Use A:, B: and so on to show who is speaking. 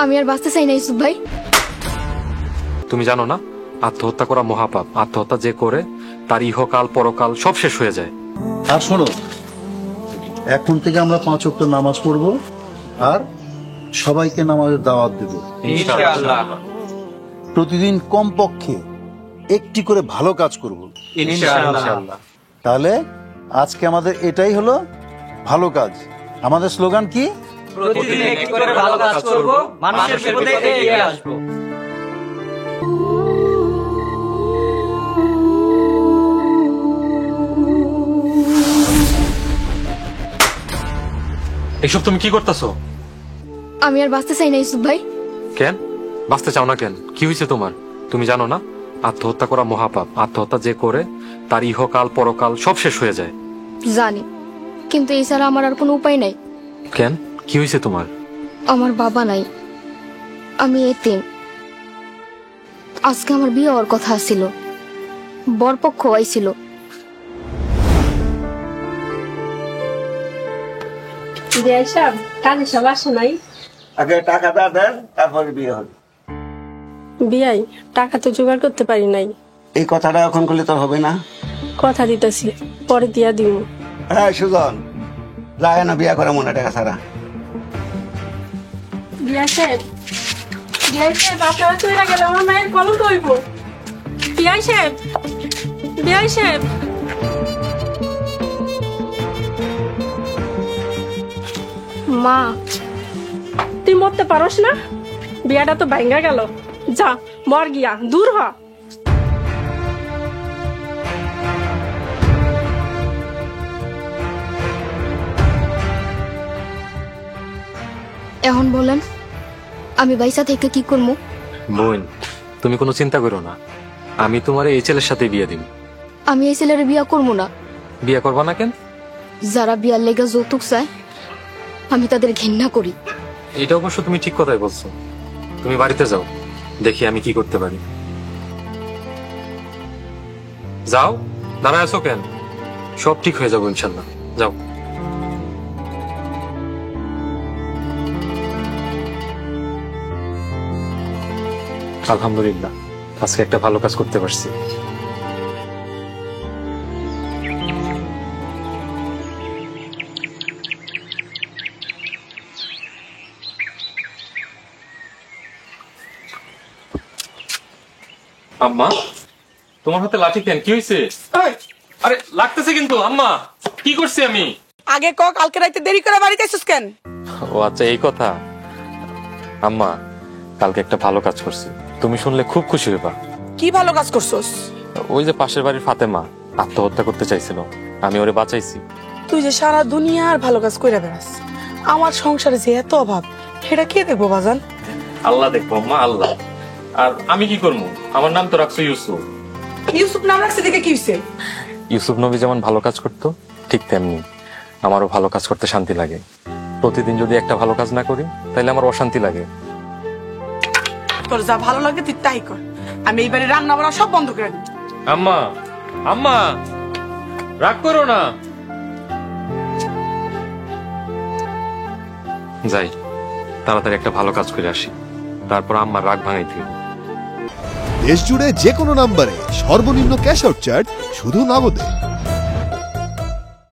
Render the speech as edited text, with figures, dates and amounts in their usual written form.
A: আমি আর বাঁচতে চাই না ইউসুফ ভাই।
B: তুমি জানো না আত্মহত্যা করা মহাপাপ। আত্মহত্যা যে করে তার ইহকাল পরকাল সব শেষ হয়ে যায়।
C: আর শোনো, এখন থেকে আমরা 5 ওয়াক্ত নামাজ পড়বো আর সবাইকে নামাজের দাওয়াত দেব
B: ইনশাআল্লাহ।
C: প্রতিদিন কমপক্ষে একটি করে ভালো কাজ করব
B: ইনশাআল্লাহ।
C: তাহলে আজকে আমাদের এটাই হলো ভালো কাজ। আমাদের স্লোগান কি?
D: প্রতিদিন একটি করে ভালো কাজ করব, মানুষের বিপদে এগিয়ে আসব।
B: এসব তুমি কি করতেছো?
A: আমি আর বাঁচতে চাই না ইউসুফ ভাই।
B: কেন বাঁচতে চাও না কেন? কি হয়েছে তোমার? তুমি জানো না আত্মহত্যা করা মহাপাপ। আত্মহত্যা যে করে তার ইহকাল পরকাল সব শেষ হয়ে যায়।
A: জানি, কিন্তু এছাড়া আমার আর কোনো উপায় নাই।
B: কেন কি হয়েছে তোমার?
A: আমার বাবা নাই, আমি এতিম। আজকে আমার বিয়ে হওয়ার কথা ছিল, বরপক্ষ আইছিল।
E: কাজে সব আসে নাই।
F: আগে টাকাটা দেন, তারপরে বিয়ে হবে।
E: বিয়াই টাকা তো জোগাড় করতে পারি নাই।
F: এই কথাটা এখন করলে তো হবে না।
E: কথা দিতেছি, পরে দিয়া দিব।
F: হ্যাঁ সুজন, যায় না বিয়ে করে মনে টাকা ছাড়া।
E: বিয়া সাহেব, বিয়াই সাহেব, আপনারা চলে গেলে আমার মায়ের কলঙ্ক হইব। বিয়াই সাহেব, বিয়াই সাহেব। মা, তুই মরতে পারস না? বিয়াটা তো ভাঙ্গা গেল। যা মর গিয়া, দূর হ।
A: এখন বলেন আমি বাইসা থেকে কি করবো?
B: বোন তুমি কোনো চিন্তা করো না, আমি তোমার এই ছেলের সাথে বিয়ে দিব।
A: আমি এই ছেলের বিয়া করবো না।
B: বিয়ে করবা না কেন?
A: যারা বিয়ার লেগে যৌতুক চায় আমি তাদের ঘৃণা করি।
B: এটা অবশ্য তুমি ঠিক কথাই বলছো। তুমি বাড়িতে যাও, দেখি আমি কি করতে পারি। যাও, দাঁড়ায় আছো কেন? সব ঠিক হয়ে যাবো ইনশাল্লাহ। যাও। আলহামদুলিল্লাহ, আজকে একটা ভালো কাজ করতে পারছি। আম্মা, তোমার হাতে লাঠি কেন? কি হয়েছে? আরে লাগতেছে কিন্তু। আম্মা, কি করছি আমি?
G: আগে ক, কালকে রাতে দেরি করে বাড়িতে এসেছিস কেন?
B: ও আচ্ছা, এই কথা। আম্মা, কালকে একটা ভালো কাজ করছি, তুমি শুনলে খুব খুশি হইবা।
G: কি ভালো কাজ করছস?
B: ওই যে পাশের বাড়ির ফাতেমা আত্মহত্যা করতে চাইছিল, আমি ওরে বাঁচাইছি।
G: তুই যে সারা দুনিয়ার ভালো কাজ কইরা বেড়াস, আমার সংসারে যে এত অভাব, সেটা কে দেখবো বাজান?
B: আল্লাহ দেখবো আম্মা, আল্লাহ। আর আমি কি করবো? আমার নাম তো রাখছো ইউসুফ।
G: ইউসুফ নাম রাখছে দেখে কি হইছে?
B: ইউসুফ নবী যেমন ভালো কাজ করতো, ঠিক তেমনি আমারও ভালো কাজ করতে শান্তি লাগে। প্রতিদিন যদি একটা ভালো কাজ না করি তাহলে আমার অশান্তি লাগে।
G: তোর যা ভালো লাগে তুই তাই কর, আমি এইবারে রান্না বান্না সব বন্ধ করে দিই।
B: আম্মা, আম্মা রাগ করো না। যাই, তাড়াতাড়ি একটা ভালো কাজ করে আসি, তারপর আম্মার রাগ ভাঙাইতে হবে।
H: দেশ জুড়ে যে কোনো নম্বরে সর্বনিম্ন ক্যাশ আউট চার্জ শুধু নগদে।